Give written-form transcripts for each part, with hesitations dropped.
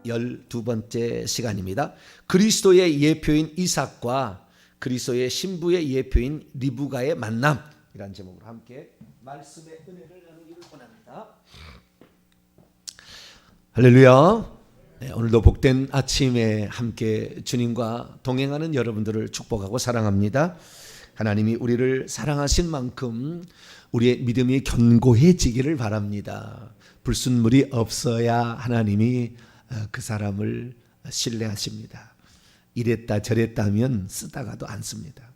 12번째 시간입니다. 그리스도의 예표인 이삭과 그리스도의 신부의 예표인 리브가의 만남이라는 제목으로 함께 말씀의 은혜를 나누기를 원합니다. 할렐루야. 네, 오늘도 복된 아침에 함께 주님과 동행하는 여러분들을 축복하고 사랑합니다. 하나님이 우리를 사랑하신 만큼 우리의 믿음이 견고해지기를 바랍니다. 불순물이 없어야 하나님이 그 사람을 신뢰하십니다. 이랬다 저랬다 하면 쓰다가도 안 씁니다.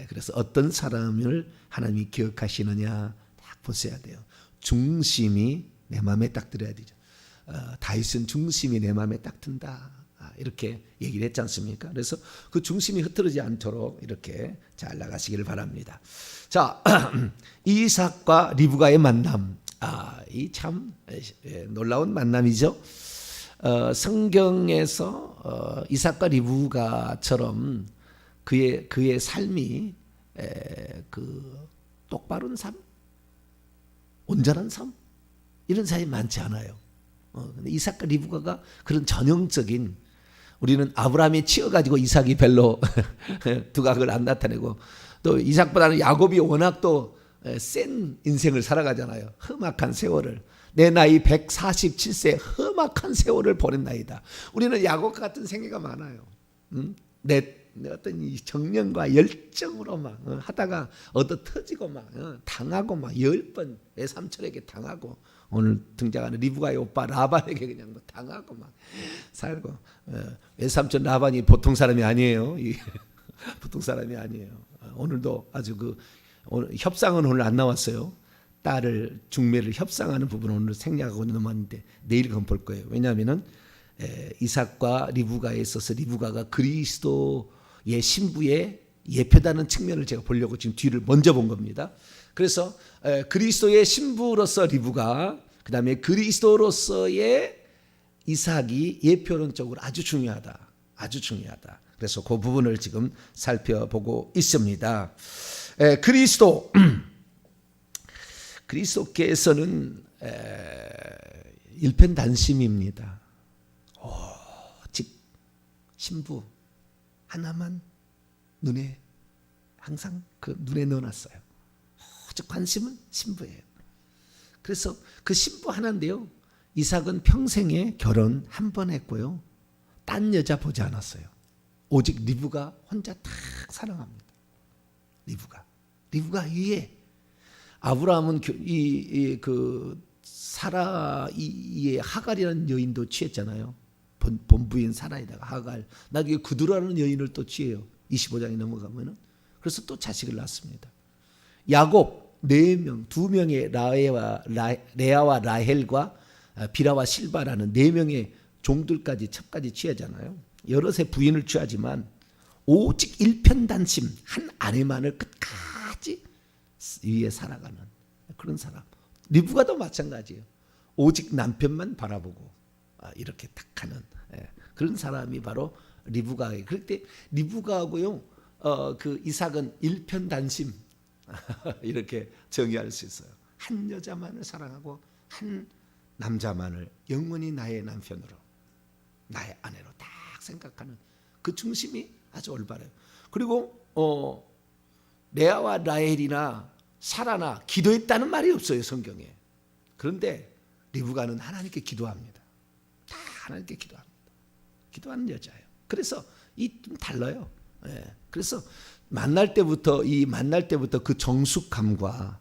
그래서 어떤 사람을 하나님이 기억하시느냐 딱 보셔야 돼요. 중심이 내 마음에 딱 들어야 되죠. 다윗은 중심이 내 마음에 딱 든다. 이렇게 얘기를 했지 않습니까? 그래서 그 중심이 흐트러지지 않도록 이렇게 잘 나가시기를 바랍니다. 자, 이삭과 리브가의 만남. 이 참 놀라운 만남이죠. 성경에서 이삭과 리브가처럼 그의 삶이 그 똑바른 삶, 온전한 삶 이런 사람이 많지 않아요. 근데 이삭과 리브가가 그런 전형적인, 우리는 아브라함이 치여가지고 이삭이 별로 두각을 안 나타내고, 또 이삭보다는 야곱이 워낙 또 센 인생을 살아가잖아요. 험악한 세월을, 내 나이 147세 험악한 세월을 보낸 나이다. 우리는 야곱과 같은 생애가 많아요. 내 어떤 이 정령과 열정으로 막 하다가 얻어 터지고 막 당하고 막 10번 외삼촌에게 당하고, 오늘 등장하는 리브가의 오빠 라반에게 그냥 뭐 당하고 막 살고. 외삼촌 라반이 보통 사람이 아니에요. 보통 사람이 아니에요. 오늘도 아주 오늘 협상은 오늘 안 나왔어요. 딸을 중매를 협상하는 부분은 오늘 생략하고 넘었는데 내일 그건 볼 거예요. 왜냐하면은 이삭과 리브가에 있어서 리브가가 그리스도의 신부의 예표다는 측면을 제가 보려고 지금 뒤를 먼저 본 겁니다. 그래서 그리스도의 신부로서 리브가, 그 다음에 그리스도로서의 이삭이 예표론적으로 아주 중요하다. 아주 중요하다. 그래서 그 부분을 지금 살펴보고 있습니다. 그리스도께서는 일편단심입니다. 오직 신부 하나만 눈에 항상 그 눈에 넣어놨어요. 오직 관심은 신부예요. 그래서 그 신부 하나인데요, 이삭은 평생에 결혼 한 번 했고요, 딴 여자 보지 않았어요. 오직 리브가 혼자 딱 사랑합니다. 리브가 위에, 아브라함은 사라의 하갈이라는 여인도 취했잖아요. 본부인 사라에다가 하갈, 나중에 구두라는 여인을 또 취해요. 25장이 넘어가면은. 그래서 또 자식을 낳습니다. 야곱 4명, 2명의 레아와 라헬과 비라와 실바라는 4명의 종들까지 첩까지 취하잖아요. 여럿의 부인을 취하지만 오직 일편단심, 한 아내만을 끝까지 위에 살아가는 그런 사람. 리브가도 마찬가지예요. 오직 남편만 바라보고 이렇게 딱 하는 그런 사람이 바로 리브가예요. 그럴 때 리브가하고요, 그 이삭은 일편단심 이렇게 정의할 수 있어요. 한 여자만을 사랑하고 한 남자만을 영원히 나의 남편으로, 나의 아내로 딱 생각하는 그 중심이 아주 올바라요. 그리고 레아와 라헬이나 사라나 기도했다는 말이 없어요, 성경에. 그런데 리브가는 하나님께 기도합니다. 다 하나님께 기도합니다. 기도하는 여자예요. 그래서 좀 달라요. 그래서 만날 때부터 그 정숙함과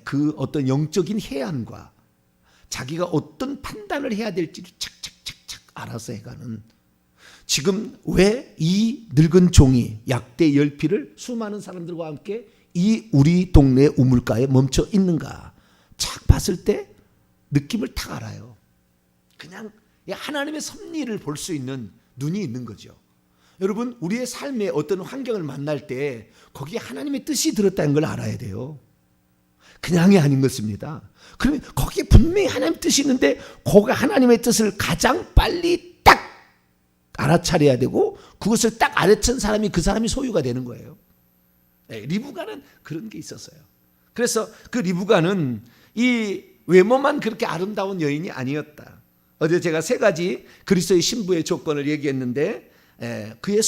그 어떤 영적인 해안과 자기가 어떤 판단을 해야 될지를 착착착착 알아서 해가는, 지금 왜 이 늙은 종이 약대 열피를 수많은 사람들과 함께 이 우리 동네 우물가에 멈춰 있는가, 착 봤을 때 느낌을 탁 알아요. 그냥 하나님의 섭리를 볼 수 있는 눈이 있는 거죠. 여러분, 우리의 삶에 어떤 환경을 만날 때 거기에 하나님의 뜻이 들었다는 걸 알아야 돼요. 그냥이 아닌 것입니다. 그러면 거기에 분명히 하나님의 뜻이 있는데 거기 하나님의 뜻을 가장 빨리 딱 알아차려야 되고, 그것을 딱 알아챈 사람이 그 사람이 소유가 되는 거예요. 리브가는 그런 게 있었어요. 그래서 그 리브가는 이 외모만 그렇게 아름다운 여인이 아니었다. 어제 제가 세 가지 그리스도의 신부의 조건을 얘기했는데 그의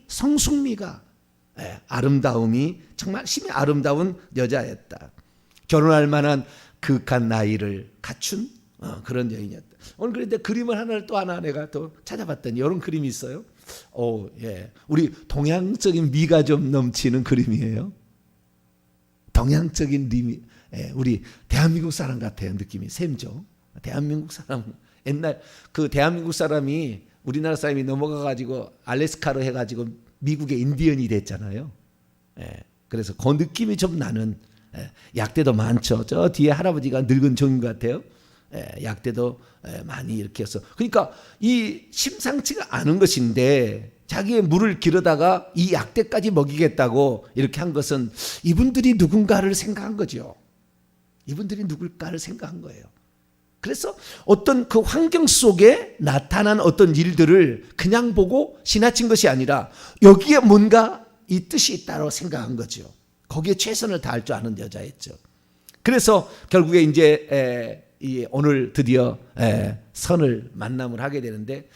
성숙미가 아름다움이 정말 심히 아름다운 여자였다. 결혼할 만한 그윽한 나이를 갖춘 그런 여인이었다. 오늘 그런데 그림을 하나를 또 하나 내가 또 찾아봤더니 이런 그림이 있어요. 우리 동양적인 미가 좀 넘치는 그림이에요. 동양적인 우리 대한민국 사람 같아요. 느낌이 샘죠. 대한민국 사람 옛날 그 대한민국 사람이 우리나라 사람이 넘어가 가지고 알래스카로 해가지고 미국의 인디언이 됐잖아요. 그래서 그 느낌이 좀 나는 약대도 많죠. 저 뒤에 할아버지가 늙은 종인 것 같아요. 약대도 많이 이렇게 해서 그러니까 이 심상치가 않은 것인데 자기의 물을 기르다가 이 약대까지 먹이겠다고 이렇게 한 것은 이분들이 누군가를 생각한 거죠. 이분들이 누굴까를 생각한 거예요. 그래서 어떤 그 환경 속에 나타난 어떤 일들을 그냥 보고 지나친 것이 아니라 여기에 뭔가 이 뜻이 있다고 생각한 거죠. 거기에 최선을 다할 줄 아는 여자였죠. 그래서 결국에 이제 오늘 드디어 선을 만남을 하게 되는데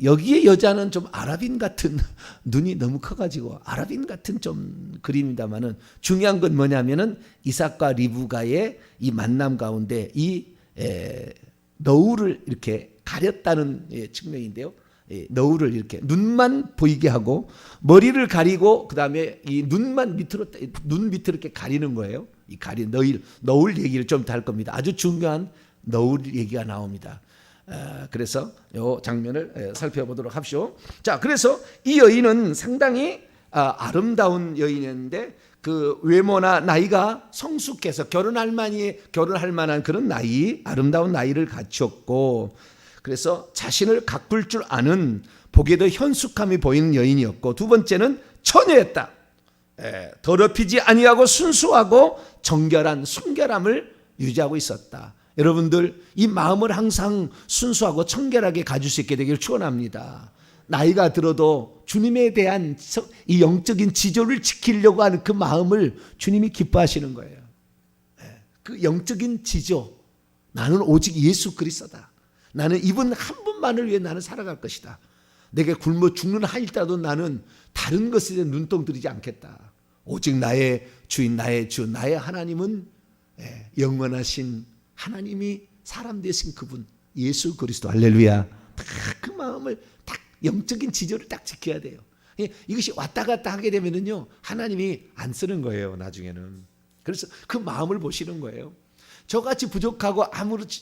여기에 여자는 좀 아랍인 같은 눈이 너무 커가지고 아랍인 같은 좀 그림입니다만은 중요한 건 뭐냐면은 이삭과 리브가의 이 만남 가운데 이 너울을 이렇게 가렸다는 측면인데요. 너울을 이렇게 눈만 보이게 하고 머리를 가리고 그 다음에 이 눈만 밑으로 눈 밑으로 이렇게 가리는 거예요. 이 너울 얘기를 좀 할 겁니다. 아주 중요한 너울 얘기가 나옵니다. 그래서 이 장면을 살펴보도록 합시오. 자, 그래서 이 여인은 상당히 아름다운 여인이었는데 그 외모나 나이가 성숙해서 결혼할 만한 그런 나이, 아름다운 나이를 갖췄고 그래서 자신을 가꿀 줄 아는 보기에도 현숙함이 보이는 여인이었고 두 번째는 처녀였다. 더럽히지 아니하고 순수하고 정결한 순결함을 유지하고 있었다. 여러분들 이 마음을 항상 순수하고 청결하게 가질 수 있게 되기를 축원합니다. 나이가 들어도 주님에 대한 이 영적인 지조를 지키려고 하는 그 마음을 주님이 기뻐하시는 거예요. 그 영적인 지조, 나는 오직 예수 그리스도다. 나는 이분 한 분만을 위해 나는 살아갈 것이다. 내게 굶어 죽는 한일자도 나는 다른 것에 대해 눈동 들이지 않겠다. 오직 나의 주인, 나의 주, 나의 하나님은 영원하신 하나님이 사람 되신 그분 예수 그리스도. 할렐루야. 그 마음을 딱 영적인 지조를 딱 지켜야 돼요. 이것이 왔다 갔다 하게 되면은요 하나님이 안 쓰는 거예요 나중에는. 그래서 그 마음을 보시는 거예요. 저같이 부족하고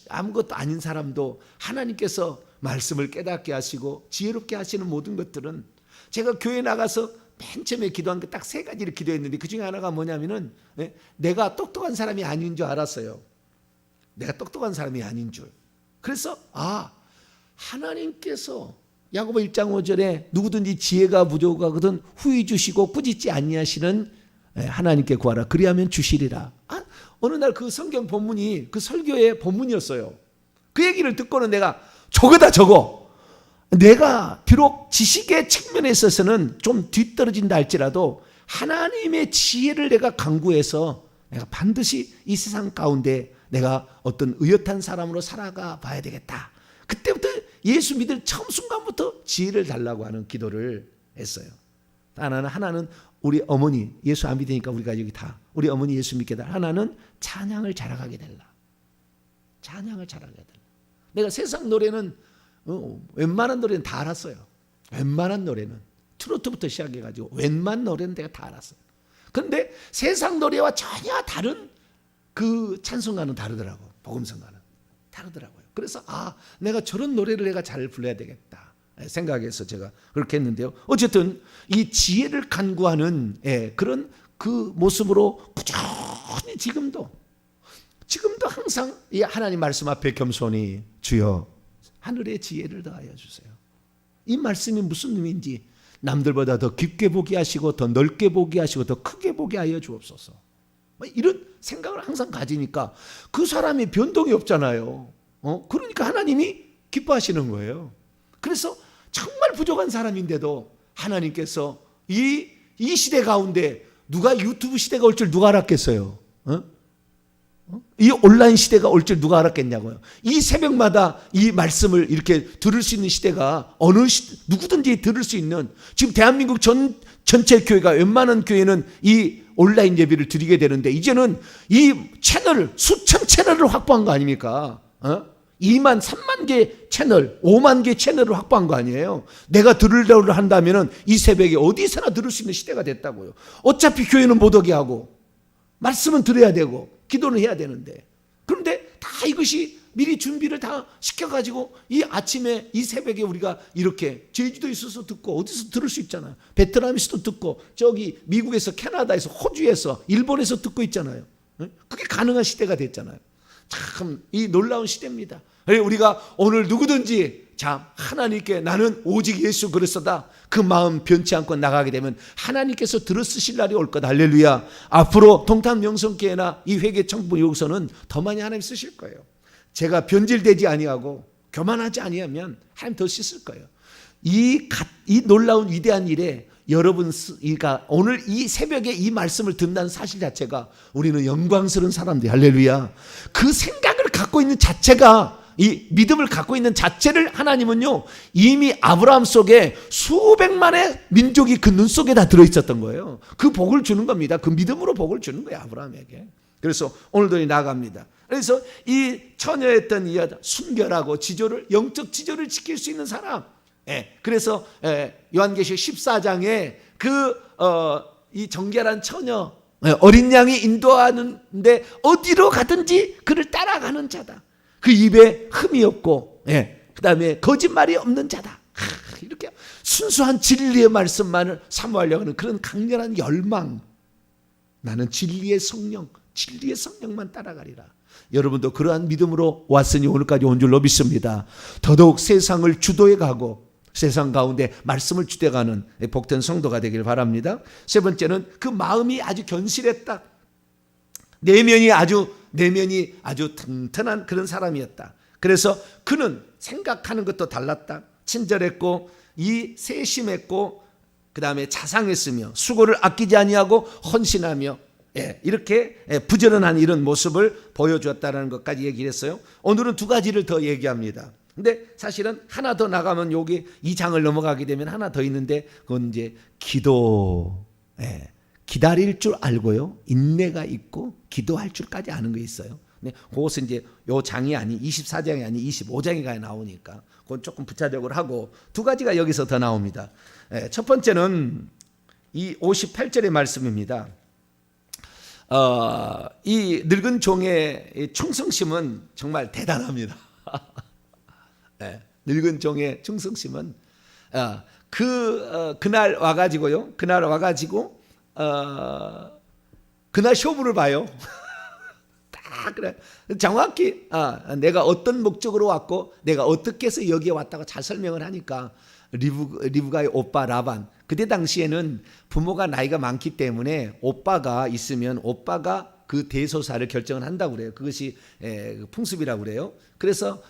아무것도 아닌 사람도 하나님께서 말씀을 깨닫게 하시고 지혜롭게 하시는 모든 것들은 제가 교회 나가서 맨 처음에 기도한 게 딱 세 가지를 기도했는데 그 중에 하나가 뭐냐면은 내가 똑똑한 사람이 아닌 줄 알았어요. 내가 똑똑한 사람이 아닌 줄. 그래서 하나님께서 야고보 1장 5절에 누구든지 지혜가 부족하거든 후히 주시고 꾸짖지 아니하시는 하나님께 구하라 그리하면 주시리라. 어느 날 그 성경 본문이 그 설교의 본문이었어요. 그 얘기를 듣고는 내가 저거 내가 비록 지식의 측면에 있어서는 좀 뒤떨어진다 할지라도 하나님의 지혜를 내가 강구해서 내가 반드시 이 세상 가운데 내가 어떤 의젓한 사람으로 살아가 봐야 되겠다. 그때부터 예수 믿을 처음 순간부터 지혜를 달라고 하는 기도를 했어요. 하나는 우리 어머니 예수 안 믿으니까 우리가 여기 다 우리 어머니 예수 믿게 달. 하나는 찬양을 잘하게 달라. 찬양을 잘하게 달라. 내가 세상 노래는 웬만한 노래는 다 알았어요. 웬만한 노래는 트로트부터 시작해가지고 웬만한 노래는 내가 다 알았어요. 그런데 세상 노래와 전혀 다른 그 찬송가는 다르더라고. 복음성가는 다르더라고요. 그래서 내가 저런 노래를 내가 잘 불러야 되겠다 생각해서 제가 그렇게 했는데요. 어쨌든 이 지혜를 간구하는 그런 그 모습으로 꾸준히 지금도 항상 이 하나님 말씀 앞에 겸손히 주여 하늘의 지혜를 더하여 주세요. 이 말씀이 무슨 의미인지 남들보다 더 깊게 보게 하시고 더 넓게 보게 하시고 더 크게 보게 하여 주옵소서. 이런 생각을 항상 가지니까 그 사람이 변동이 없잖아요. 그러니까 하나님이 기뻐하시는 거예요. 그래서 정말 부족한 사람인데도 하나님께서 이 시대 가운데 누가 유튜브 시대가 올 줄 누가 알았겠어요? 이 온라인 시대가 올 줄 누가 알았겠냐고요. 이 새벽마다 이 말씀을 이렇게 들을 수 있는 시대가 누구든지 들을 수 있는, 지금 대한민국 전체 교회가, 웬만한 교회는 이 온라인 예배를 드리게 되는데, 이제는 이 채널을, 수천 채널을 확보한 거 아닙니까? 2만, 3만 개 채널, 5만 개 채널을 확보한 거 아니에요. 내가 들으려고 한다면 이 새벽에 어디서나 들을 수 있는 시대가 됐다고요. 어차피 교회는 못 오게 하고 말씀은 들어야 되고 기도는 해야 되는데, 그런데 다 이것이 미리 준비를 다 시켜가지고 이 아침에 이 새벽에 우리가 이렇게 제주도에 있어서 듣고 어디서 들을 수 있잖아요. 베트남에서도 듣고 저기 미국에서, 캐나다에서, 호주에서, 일본에서 듣고 있잖아요. 그게 가능한 시대가 됐잖아요. 참 이 놀라운 시대입니다. 우리가 오늘 누구든지 자, 하나님께 나는 오직 예수 그리스도다, 그 마음 변치 않고 나가게 되면 하나님께서 들어쓰실 날이 올 거다. 할렐루야. 앞으로 동탄 명성교회나 이 회개청부 여기서는 더 많이 하나님 쓰실 거예요. 제가 변질되지 아니하고 교만하지 아니하면 하나님 더 쓰실 거예요. 이 놀라운 위대한 일에 여러분가 오늘 이 새벽에 이 말씀을 듣는다는 사실 자체가 우리는 영광스러운 사람들. 할렐루야. 그 생각을 갖고 있는 자체가, 이 믿음을 갖고 있는 자체를 하나님은요, 이미 아브라함 속에 수백만의 민족이 그 눈 속에 다 들어있었던 거예요. 그 복을 주는 겁니다. 그 믿음으로 복을 주는 거예요, 아브라함에게. 그래서 오늘도 나아갑니다. 그래서 이 처녀였던 이 여자, 순결하고 지조를, 영적 지조를 지킬 수 있는 사람. 그래서 요한계시록 14장에 이 정결한 처녀, 어린 양이 인도하는데 어디로 가든지 그를 따라가는 자다. 그 입에 흠이 없고, 그 다음에 거짓말이 없는 자다. 이렇게 순수한 진리의 말씀만을 사모하려고 하는 그런 강렬한 열망. 나는 진리의 성령만 따라가리라. 여러분도 그러한 믿음으로 왔으니 오늘까지 온 줄로 믿습니다. 더더욱 세상을 주도해 가고 세상 가운데 말씀을 주도해가는 복된 성도가 되길 바랍니다. 세 번째는 그 마음이 아주 견실했다. 내면이 아주 튼튼한 그런 사람이었다. 그래서 그는 생각하는 것도 달랐다. 친절했고 세심했고 그 다음에 자상했으며 수고를 아끼지 아니하고 헌신하며 이렇게 부지런한 이런 모습을 보여주었다는 것까지 얘기를 했어요. 오늘은 두 가지를 더 얘기합니다. 근데 사실은 하나 더 나가면 여기 2장을 넘어가게 되면 하나 더 있는데, 그건 이제 기도, 기다릴 줄 알고요, 인내가 있고 기도할 줄까지 아는 게 있어요. 근데 그것은 이제 요 장이 아닌 24장이 아닌 25장에 나오니까 그건 조금 부차적으로 하고, 두 가지가 여기서 더 나옵니다. 첫 번째는 이 58절의 말씀입니다. 이 늙은 종의 충성심은 정말 대단합니다. 늙은 종의 충성심은 그날 와가지고요. 그날 쇼부를 봐요. 딱 그래. 정확히 내가 어떤 목적으로 왔고 내가 어떻게 해서 여기에 왔다고 잘 설명을 하니까 리브가의 오빠 라반, 그때 당시에는 부모가 나이가 많기 때문에 오빠가 있으면 오빠가 그 대소사를 결정을 한다고 그래요. 그것이 풍습이라고 그래요. 그래서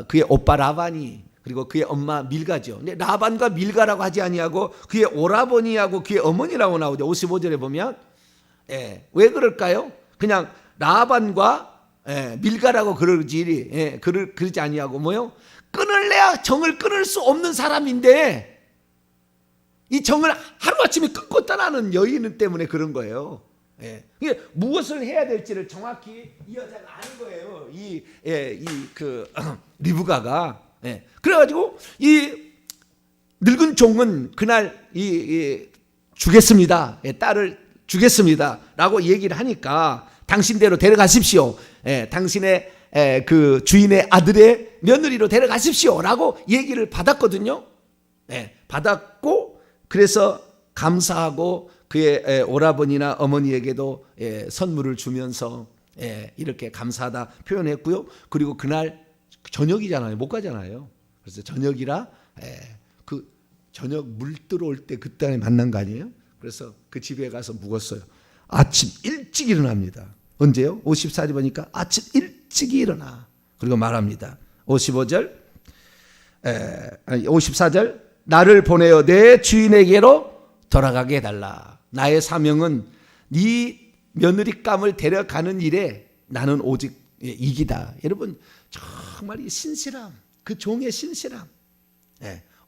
그의 오빠 라반이, 그리고 그의 엄마 밀가죠. 근데 라반과 밀가라고 하지 아니하고 그의 오라버니하고 그의 어머니라고 나오죠. 55절에 보면. 왜 그럴까요? 그냥 라반과 밀가라고 그러지 아니하고 뭐요? 끊을래야 정을 끊을 수 없는 사람인데 이 정을 하루아침에 끊고 떠나는 여인 때문에 그런 거예요. 이게 무엇을 해야 될지를 정확히 이 여자가 아는 거예요. 리브가가. 그래가지고 이 늙은 종은 그날 주겠습니다. 딸을 주겠습니다라고 얘기를 하니까 당신대로 데려가십시오. 당신의 그 주인의 아들의 며느리로 데려가십시오라고 얘기를 받았거든요. 받았고, 그래서 감사하고 그의 오라버니나 어머니에게도 선물을 주면서 이렇게 감사하다 표현했고요. 그리고 그날 저녁이잖아요. 못 가잖아요. 그래서 저녁이라 그 저녁 물 들어올 때 그때 만난 거 아니에요? 그래서 그 집에 가서 묵었어요. 아침 일찍 일어납니다. 언제요? 54절 보니까 아침 일찍 일어나. 그리고 말합니다. 54절 나를 보내어 내 주인에게로 돌아가게 해달라. 나의 사명은 네 며느리감을 데려가는 일에 나는 오직 이기다. 여러분 정말 이 신실함, 그 종의 신실함,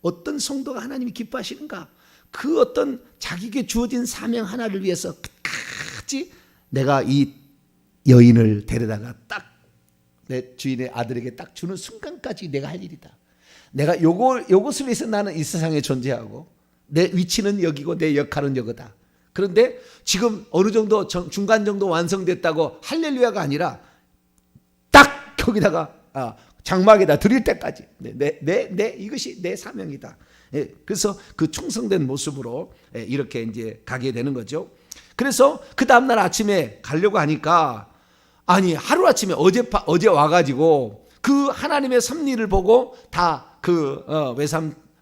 어떤 성도가 하나님이 기뻐하시는가? 그 어떤 자기에게 주어진 사명 하나를 위해서 끝까지 내가 이 여인을 데려다가 딱 내 주인의 아들에게 딱 주는 순간까지 내가 할 일이다. 내가 요것을 위해서 나는 이 세상에 존재하고 내 위치는 여기고 내 역할은 여기다. 그런데 지금 어느 정도 중간 정도 완성됐다고 할렐루야가 아니라 딱 거기다가 장막에다 드릴 때까지 이것이 내 사명이다. 그래서 그 충성된 모습으로 이렇게 이제 가게 되는 거죠. 그래서 그 다음날 아침에 가려고 하니까 아니 하루아침에 어제 와가지고 그 하나님의 섭리를 보고 다 그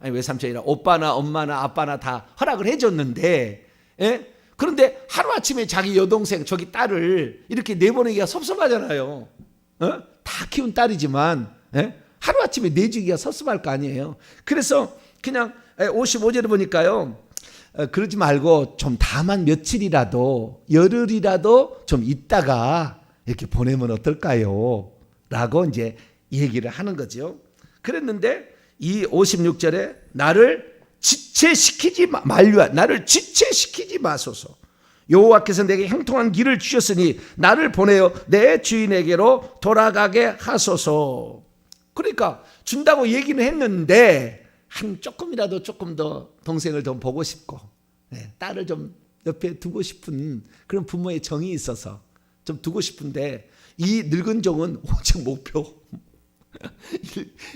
외삼촌이라 오빠나 엄마나 아빠나 다 허락을 해줬는데, 그런데 하루아침에 자기 여동생 저기 딸을 이렇게 내보내기가 섭섭하잖아요. 다 키운 딸이지만 하루아침에 내주기가 섭섭할 거 아니에요. 그래서 그냥 55절을 보니까요, 그러지 말고 좀 다만 며칠이라도 열흘이라도 좀 있다가 이렇게 보내면 어떨까요? 라고 이제 얘기를 하는 거죠. 그랬는데 이 56절에 나를 지체시키지 마소서. 여호와께서 내게 형통한 길을 주셨으니 나를 보내어 내 주인에게로 돌아가게 하소서. 그러니까 준다고 얘기는 했는데 조금이라도 조금 더 동생을 좀 보고 싶고 딸을 좀 옆에 두고 싶은 그런 부모의 정이 있어서 좀 두고 싶은데 이 늙은 종은 오직 목표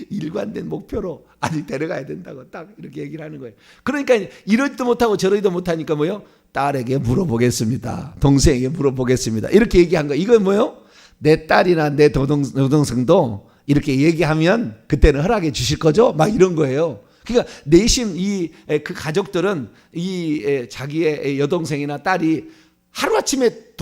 일관된 목표로 아직 데려가야 된다고 딱 이렇게 얘기를 하는 거예요. 그러니까 이러지도 못하고 저러지도 못하니까 뭐요? 딸에게 물어보겠습니다. 동생에게 물어보겠습니다. 이렇게 얘기한 거예요. 이건 뭐요? 내 딸이나 내 여동생도 이렇게 얘기하면 그때는 허락해 주실 거죠? 막 이런 거예요. 그러니까 내심 그 가족들은 자기의 여동생이나 딸이 하루아침에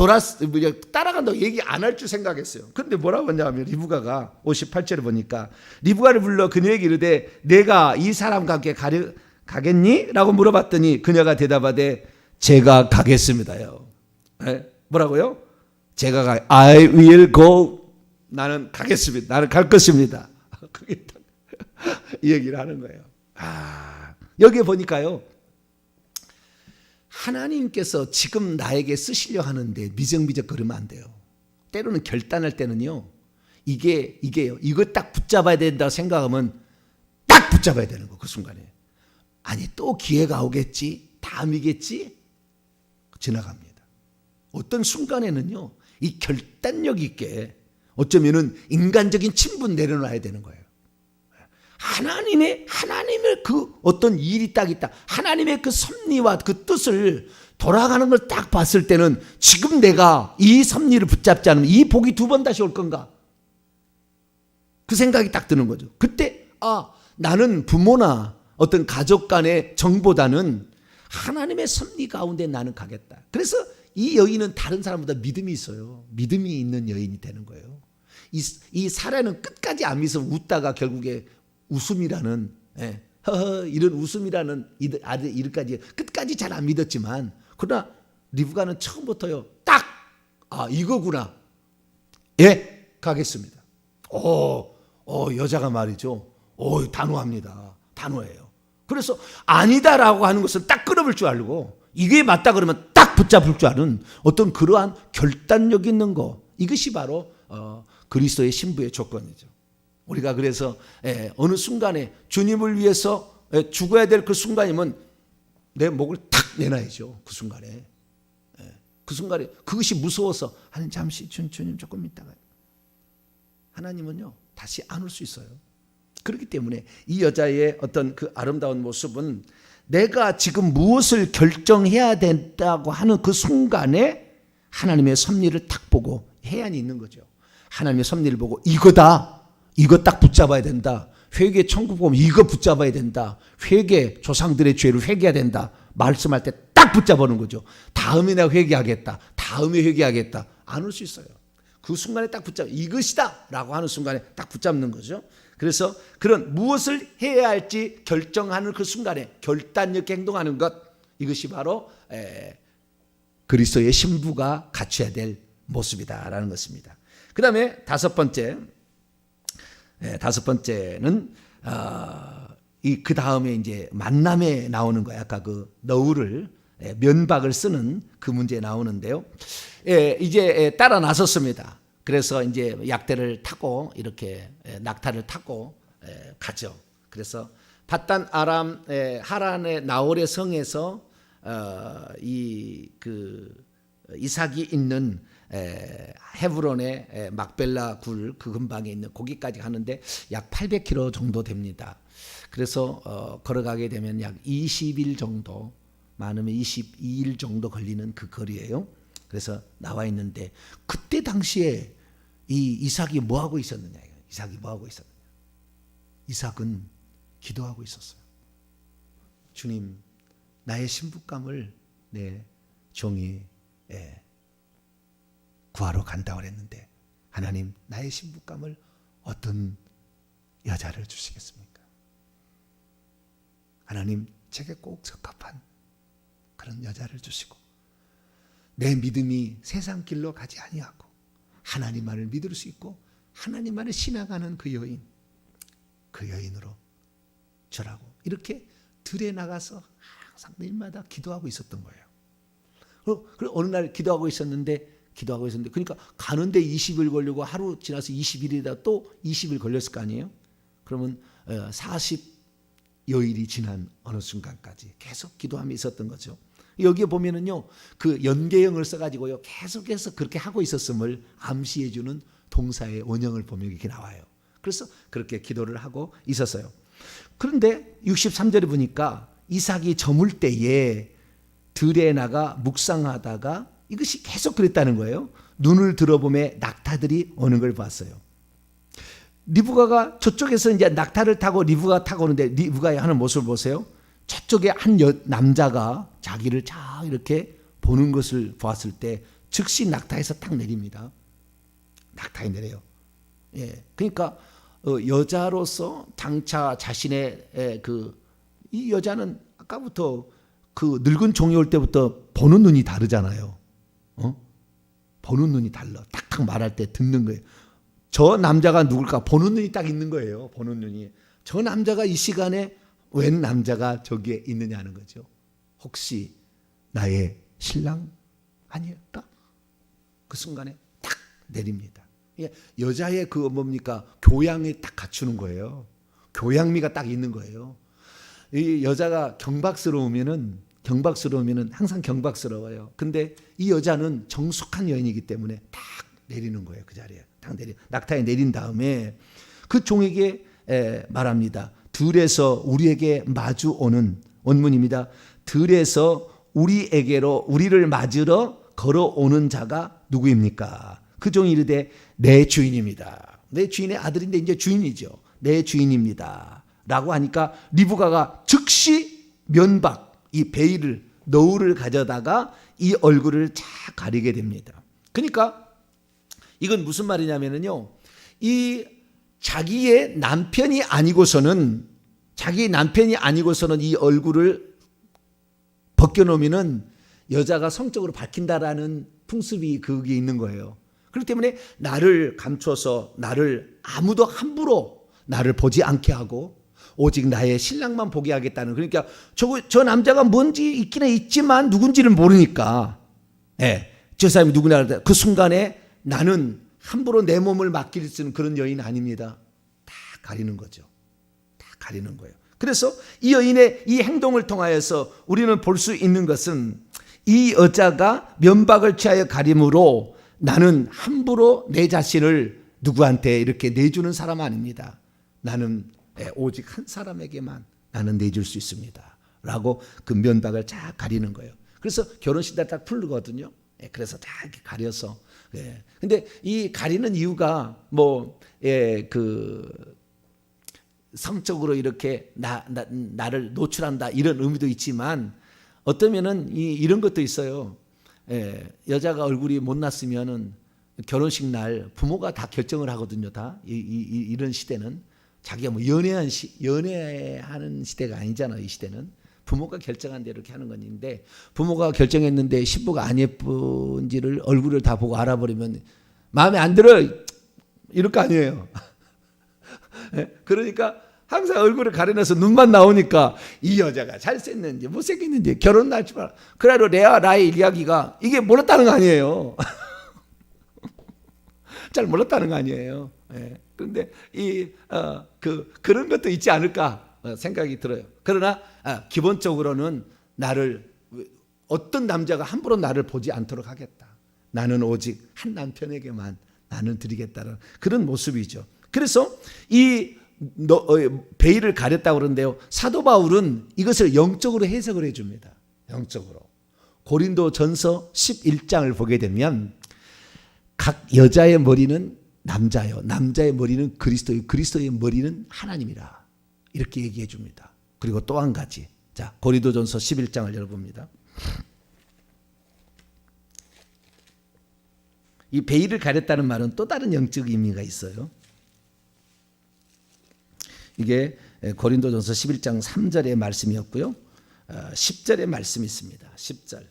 따라간다고 얘기 안 할 줄 생각했어요. 그런데 뭐라고 하냐면 리브가가 58절에 보니까 리브가를 불러 그녀에게 이르되 내가 이 사람과 함께 가겠니? 라고 물어봤더니 그녀가 대답하되 제가 가겠습니다요. 뭐라고요? I will go. 나는 가겠습니다. 나는 갈 것입니다. 이 얘기를 하는 거예요. 여기에 보니까요, 하나님께서 지금 나에게 쓰시려 하는데 미적미적 그러면 안 돼요. 때로는 결단할 때는요, 이게요, 이거 딱 붙잡아야 된다고 생각하면 딱 붙잡아야 되는 거, 그 순간에. 아니 또 기회가 오겠지, 다음이겠지, 지나갑니다. 어떤 순간에는요, 이 결단력 있게 어쩌면은 인간적인 친분 내려놔야 되는 거예요. 하나님의 그 어떤 일이 딱 있다. 하나님의 그 섭리와 그 뜻을 돌아가는 걸 딱 봤을 때는 지금 내가 이 섭리를 붙잡지 않으면 이 복이 두 번 다시 올 건가? 그 생각이 딱 드는 거죠. 그때 나는 부모나 어떤 가족 간의 정보다는 하나님의 섭리 가운데 나는 가겠다. 그래서 이 여인은 다른 사람보다 믿음이 있어요. 믿음이 있는 여인이 되는 거예요. 이 사례는 끝까지 안 믿으면 웃다가 결국에 웃음이라는 이런 웃음이라는 이르까지 끝까지 잘 안 믿었지만, 그러나 리브가는 처음부터요 딱 이거구나, 가겠습니다. 여자가 말이죠, 단호합니다. 단호해요. 그래서 아니다라고 하는 것을 딱 끊어볼 줄 알고 이게 맞다 그러면 딱 붙잡을 줄 아는 어떤 그러한 결단력 있는 거, 이것이 바로 그리스도의 신부의 조건이죠. 우리가 그래서 어느 순간에 주님을 위해서 죽어야 될 그 순간이면 내 목을 탁 내놔야죠. 그 순간에. 그 순간에 그것이 무서워서 하나님 잠시 주님 조금 있다가, 하나님은요 다시 안 올 수 있어요. 그렇기 때문에 이 여자의 어떤 그 아름다운 모습은 내가 지금 무엇을 결정해야 된다고 하는 그 순간에 하나님의 섭리를 딱 보고 해안이 있는 거죠. 하나님의 섭리를 보고 이거다, 이거 딱 붙잡아야 된다. 회개 천국 보면 이거 붙잡아야 된다. 회개, 조상들의 죄를 회개해야 된다. 말씀할 때 딱 붙잡아는 거죠. 다음에 내가 회개하겠다. 다음에 회개하겠다. 안 올 수 있어요. 그 순간에 딱 붙잡아, 이것이다 라고 하는 순간에 딱 붙잡는 거죠. 그래서 그런 무엇을 해야 할지 결정하는 그 순간에 결단력 있게 행동하는 것, 이것이 바로 그리스도의 신부가 갖춰야 될 모습이다라는 것입니다. 그 다음에 다섯 번째는 그 다음에 이제 만남에 나오는 거예요. 아까 그 너울을 면박을 쓰는 그 문제에 나오는데요. 이제 따라 나섰습니다. 그래서 이제 약대를 타고 이렇게 낙타를 타고 가죠. 그래서 밧단 아람 하란의 나홀의 성에서 이삭이 있는 헤브론의 막벨라 굴 그 근방에 있는 거기까지 가는데 약 800km 정도 됩니다. 그래서 걸어가게 되면 약 20일 정도, 많으면 22일 정도 걸리는 그 거리예요. 그래서 나와 있는데 그때 당시에 이 이삭이 뭐 하고 있었느냐? 이삭이 뭐 하고 있었느냐? 이삭은 기도하고 있었어요. 주님, 나의 신부감을 내 종이 구하러 간다고 그랬는데 하나님, 나의 신부감을 어떤 여자를 주시겠습니까? 하나님, 제게 꼭 적합한 그런 여자를 주시고 내 믿음이 세상 길로 가지 아니하고 하나님만을 믿을 수 있고 하나님만을 신앙하는 그 여인으로 저라고 이렇게 들에 나가서 항상 일마다 기도하고 있었던 거예요. 그리고 어느 날 기도하고 있었는데 그러니까 가는데 20일 걸리고 하루 지나서 20일이다 또 20일 걸렸을 거 아니에요. 그러면 40여일이 지난 어느 순간까지 계속 기도하며 있었던 거죠. 여기에 보면은요, 그 연계형을 써가지고요, 계속해서 그렇게 하고 있었음을 암시해주는 동사의 원형을 보면 이렇게 나와요. 그래서 그렇게 기도를 하고 있었어요. 그런데 63절에 보니까 이삭이 저물 때에 들에 나가 묵상하다가 이것이 계속 그랬다는 거예요. 눈을 들어보매 낙타들이 오는 걸 봤어요. 리브가가 저쪽에서 이제 낙타를 타고 리브가 타고 오는데 리브가의 하는 모습을 보세요. 저쪽에 한 남자가 자기를 쫙 이렇게 보는 것을 보았을 때 즉시 낙타에서 딱 내립니다. 낙타에 내려요. 그러니까 여자로서 장차 자신의 이 여자는 아까부터 그 늙은 종이 올 때부터 보는 눈이 다르잖아요. 보는 눈이 달라. 탁탁 말할 때 듣는 거예요. 저 남자가 누굴까 보는 눈이 딱 있는 거예요. 보는 눈이. 저 남자가 이 시간에 웬 남자가 저기에 있느냐는 거죠. 혹시 나의 신랑 아닐까? 그 순간에 딱 내립니다. 여자의 그 뭡니까? 교양이 딱 갖추는 거예요. 교양미가 딱 있는 거예요. 이 여자가 경박스러우면은 항상 경박스러워요. 근데 이 여자는 정숙한 여인이기 때문에 딱 내리는 거예요. 그 자리에 딱 낙타에 내린 다음에 그 종에게 말합니다. 들에서 우리에게 마주 오는 원문입니다. 들에서 우리를 맞으러 걸어오는 자가 누구입니까? 그 종이 이르되 내 주인입니다. 내 주인의 아들인데 이제 주인이죠. 내 주인입니다. 라고 하니까 리브가가 즉시 면박, 이 베일을, 너울을 가져다가 이 얼굴을 쫙 가리게 됩니다. 그러니까 이건 무슨 말이냐면요. 이 자기의 남편이 아니고서는 이 얼굴을 벗겨놓으면은 여자가 성적으로 밝힌다라는 풍습이 그게 있는 거예요. 그렇기 때문에 나를 감춰서 아무도 함부로 나를 보지 않게 하고 오직 나의 신랑만 보게 하겠다는, 그러니까 저 남자가 뭔지 있기는 있지만 누군지는 모르니까 저 사람이 누구냐 그 순간에 나는 함부로 내 몸을 맡길 수 있는 그런 여인 아닙니다. 다 가리는 거죠. 다 가리는 거예요. 그래서 이 여인의 이 행동을 통하여서 우리는 볼 수 있는 것은 이 여자가 면박을 취하여 가림으로 나는 함부로 내 자신을 누구한테 이렇게 내주는 사람 아닙니다. 나는 오직 한 사람에게만 나는 내줄 수 있습니다. 라고 그 면박을 쫙 가리는 거예요. 그래서 결혼식 때 딱 풀거든요. 그래서 다 이렇게 가려서. 근데 이 가리는 이유가 성적으로 이렇게 나를 노출한다 이런 의미도 있지만 어떠면은 이런 것도 있어요. 여자가 얼굴이 못났으면은 결혼식 날 부모가 다 결정을 하거든요. 다 이런 시대는 자기가 연애하는 시대가 아니잖아요. 이 시대는 부모가 결정한 대로 이렇게 하는 건데 부모가 결정했는데 신부가 안 예쁜지를 얼굴을 다 보고 알아버리면 마음에 안 들어 이럴 거 아니에요. 그러니까 항상 얼굴을 가려놔서 눈만 나오니까 이 여자가 잘생겼는지 못생겼는지 결혼 날지 마라. 그래도 레아 라헬 이야기가 이게 몰랐다는 거 아니에요. 잘 몰랐다는 거 아니에요. 그런데 그런 것도 있지 않을까 생각이 들어요. 그러나 기본적으로는 나를 어떤 남자가 함부로 나를 보지 않도록 하겠다. 나는 오직 한 남편에게만 나는 드리겠다는 그런 모습이죠. 그래서 이 베일을 가렸다고 그러는데요. 사도 바울은 이것을 영적으로 해석을 해줍니다. 영적으로. 고린도전서 11장을 보게 되면 각 여자의 머리는 남자요, 남자의 머리는 그리스도요, 그리스도의 머리는 하나님이라 이렇게 얘기해 줍니다. 그리고 또 한 가지, 자 고린도전서 11장을 열어봅니다. 이 베일을 가렸다는 말은 또 다른 영적 의미가 있어요. 이게 고린도전서 11장 3절의 말씀이었고요. 10절의 말씀이 있습니다. 10절에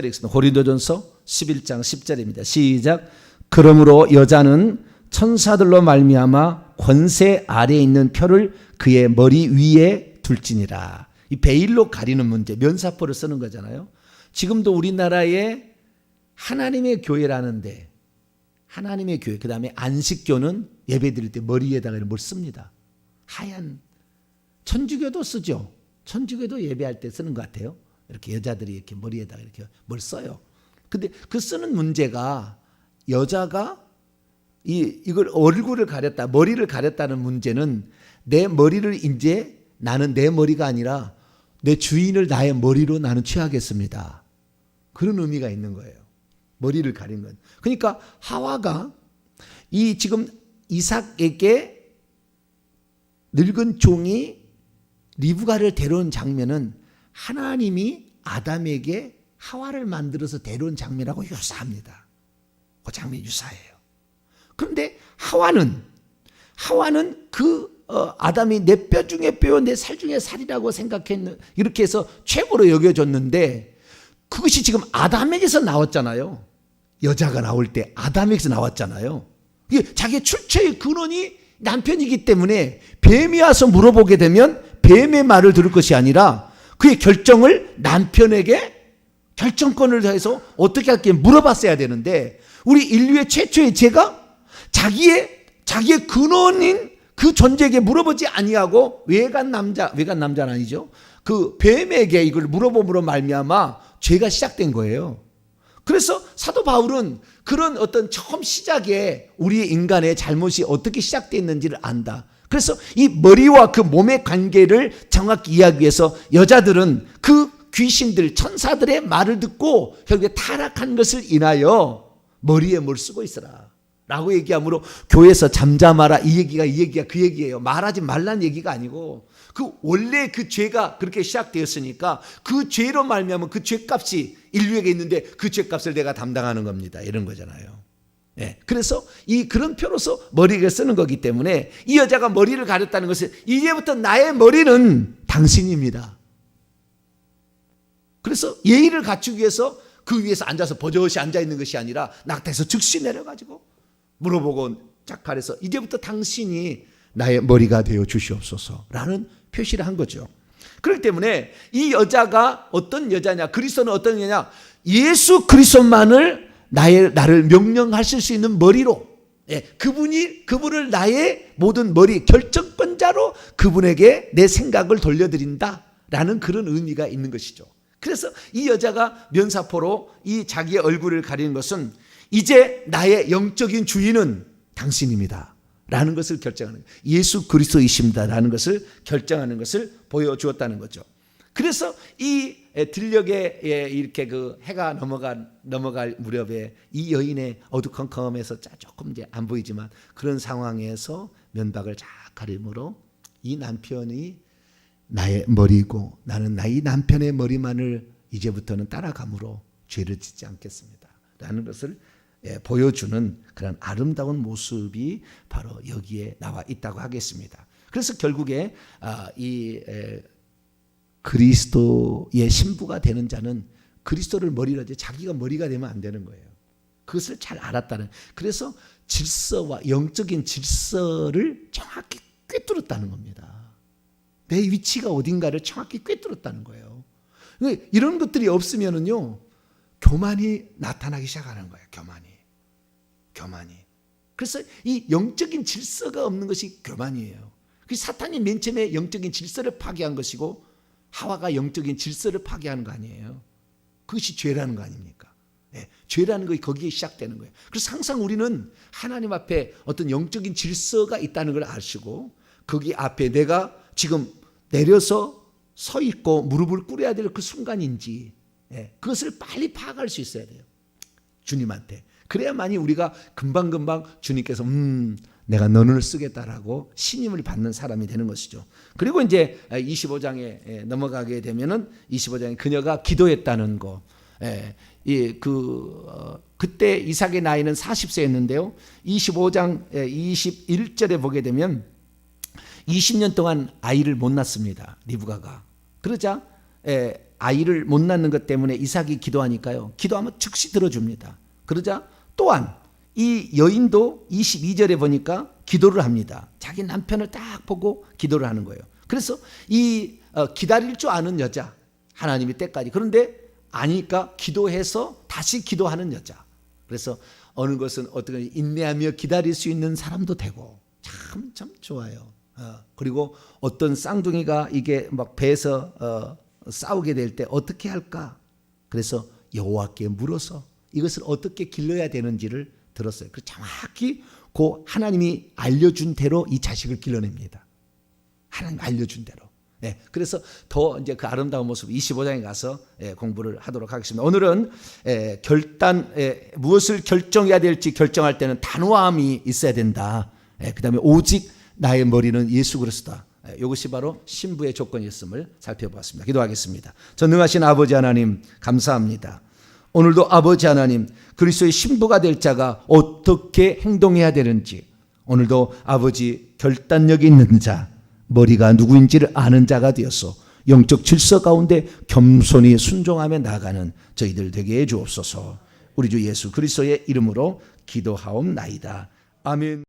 있습니다. 고린도전서 11장 10절입니다. 시작. 그러므로 여자는 천사들로 말미암아 권세 아래에 있는 표를 그의 머리 위에 둘지니라. 이 베일로 가리는 문제, 면사포를 쓰는 거잖아요. 지금도 우리나라에 하나님의 교회라는데 하나님의 교회, 그 다음에 안식교는 예배 드릴 때 머리에다가 뭘 씁니다. 하얀, 천주교도 쓰죠. 천주교도 예배할 때 쓰는 것 같아요. 이렇게 여자들이 이렇게 머리에다가 이렇게 뭘 써요. 근데 그 쓰는 문제가 여자가 이걸 얼굴을 가렸다, 머리를 가렸다는 문제는 내 머리를 이제 나는 내 머리가 아니라 내 주인을 나의 머리로 나는 취하겠습니다. 그런 의미가 있는 거예요. 머리를 가린 건. 그러니까 하와가 이 지금 이삭에게 늙은 종이 리브가를 데려온 장면은 하나님이 아담에게 하와를 만들어서 데려온 장면하고 유사합니다. 그 장면이 유사해요. 그런데 하와는 아담이 내 뼈 중에 뼈요 내 살 중에 살이라고 생각했는 이렇게 해서 최고로 여겨졌는데 그것이 지금 아담에게서 나왔잖아요. 여자가 나올 때 아담에게서 나왔잖아요. 이게 자기의 출처의 근원이 남편이기 때문에 뱀이 와서 물어보게 되면 뱀의 말을 들을 것이 아니라 그의 결정을 남편에게 결정권을 해서 어떻게 할게 물어봤어야 되는데 우리 인류의 최초의 죄가 자기의 근원인 그 존재에게 물어보지 아니하고 외간 남자는 아니죠. 그 뱀에게 이걸 물어봄으로 말미암아 죄가 시작된 거예요. 그래서 사도 바울은 그런 어떤 처음 시작에 우리 인간의 잘못이 어떻게 시작됐는지를 안다. 그래서 이 머리와 그 몸의 관계를 정확히 이해하기 위해서 여자들은 그 귀신들, 천사들의 말을 듣고 결국에 타락한 것을 인하여 머리에 뭘 쓰고 있어라 라고 얘기하므로 교회에서 잠잠하라 이 얘기가 그 얘기예요. 말하지 말라는 얘기가 아니고 그 원래 그 죄가 그렇게 시작되었으니까 그 죄로 말미암아 그 죄값이 인류에게 있는데 그 죄값을 내가 담당하는 겁니다. 이런 거잖아요. 네. 그래서 그런 표로서 머리를 쓰는 거기 때문에 이 여자가 머리를 가렸다는 것은 이제부터 나의 머리는 당신입니다. 그래서 예의를 갖추기 위해서 그 위에서 앉아서 버젓이 앉아있는 것이 아니라 낙타에서 즉시 내려가지고 물어보고 쫙 가려서 이제부터 당신이 나의 머리가 되어 주시옵소서라는 표시를 한 거죠. 그렇기 때문에 이 여자가 어떤 여자냐, 그리스도는 어떤 여자냐, 예수 그리스도만을 나를 명령하실 수 있는 머리로, 그분을 나의 모든 머리 결정권자로 그분에게 내 생각을 돌려드린다라는 그런 의미가 있는 것이죠. 그래서 이 여자가 면사포로 이 자기의 얼굴을 가리는 것은 이제 나의 영적인 주인은 당신입니다 라는 것을 결정하는 거예요. 예수 그리스도이십니다라는 것을 결정하는 것을 보여주었다는 거죠. 그래서 이 들녘에 이렇게 그 해가 넘어갈 무렵에 이 여인의 어두컴컴해서 조금 이제 안 보이지만 그런 상황에서 면박을 쫙 가림으로 이 남편이 나의 머리고 나는 나의 남편의 머리만을 이제부터는 따라감으로 죄를 짓지 않겠습니다 라는 것을 보여주는 그런 아름다운 모습이 바로 여기에 나와 있다고 하겠습니다. 그래서 결국에 이 그리스도의 신부가 되는 자는 그리스도를 머리로 하지 자기가 머리가 되면 안 되는 거예요. 그것을 잘 알았다는. 그래서 질서와 영적인 질서를 정확히 꿰뚫었다는 겁니다. 내 위치가 어딘가를 정확히 꿰뚫었다는 거예요. 이런 것들이 없으면은요, 교만이 나타나기 시작하는 거예요. 교만이. 그래서 이 영적인 질서가 없는 것이 교만이에요. 사탄이 맨 처음에 영적인 질서를 파괴한 것이고 하와가 영적인 질서를 파괴하는 거 아니에요. 그것이 죄라는 거 아닙니까? 네, 죄라는 것이 거기에 시작되는 거예요. 그래서 항상 우리는 하나님 앞에 어떤 영적인 질서가 있다는 걸 아시고 거기 앞에 내가 지금 내려서 서 있고 무릎을 꿇어야 될 그 순간인지 그것을 빨리 파악할 수 있어야 돼요. 주님한테. 그래야만이 우리가 금방금방 주님께서 내가 너를 쓰겠다라고 신임을 받는 사람이 되는 것이죠. 그리고 이제 25장에 넘어가게 되면은 25장에 그녀가 기도했다는 거. 그때 이삭의 나이는 40세였는데요. 25장 21절에 보게 되면 20년 동안 아이를 못 낳습니다. 리브가가. 그러자 아이를 못 낳는 것 때문에 이삭이 기도하니까요. 기도하면 즉시 들어줍니다. 그러자 또한 이 여인도 22절에 보니까 기도를 합니다. 자기 남편을 딱 보고 기도를 하는 거예요. 그래서 이 기다릴 줄 아는 여자, 하나님이 때까지. 그런데 아니까 기도해서 다시 기도하는 여자. 그래서 어느 것은 어떻게 인내하며 기다릴 수 있는 사람도 되고 참 좋아요. 그리고 어떤 쌍둥이가 이게 막 배에서 싸우게 될 때 어떻게 할까? 그래서 여호와께 물어서 이것을 어떻게 길러야 되는지를 들었어요. 그래서 정확히 그 하나님이 알려준 대로 이 자식을 길러냅니다. 하나님 알려준 대로. 그래서 더 이제 그 아름다운 모습 25장에 가서 공부를 하도록 하겠습니다. 오늘은 무엇을 결정해야 될지 결정할 때는 단호함이 있어야 된다. 그 다음에 오직 나의 머리는 예수 그리스도다. 이것이 바로 신부의 조건이었음을 살펴보았습니다. 기도하겠습니다. 전능하신 아버지 하나님 감사합니다. 오늘도 아버지 하나님 그리스도의 신부가 될 자가 어떻게 행동해야 되는지 오늘도 아버지 결단력이 있는 자 머리가 누구인지를 아는 자가 되어서 영적 질서 가운데 겸손히 순종하며 나아가는 저희들 되게 해 주옵소서. 우리 주 예수 그리스도의 이름으로 기도하옵나이다. 아멘.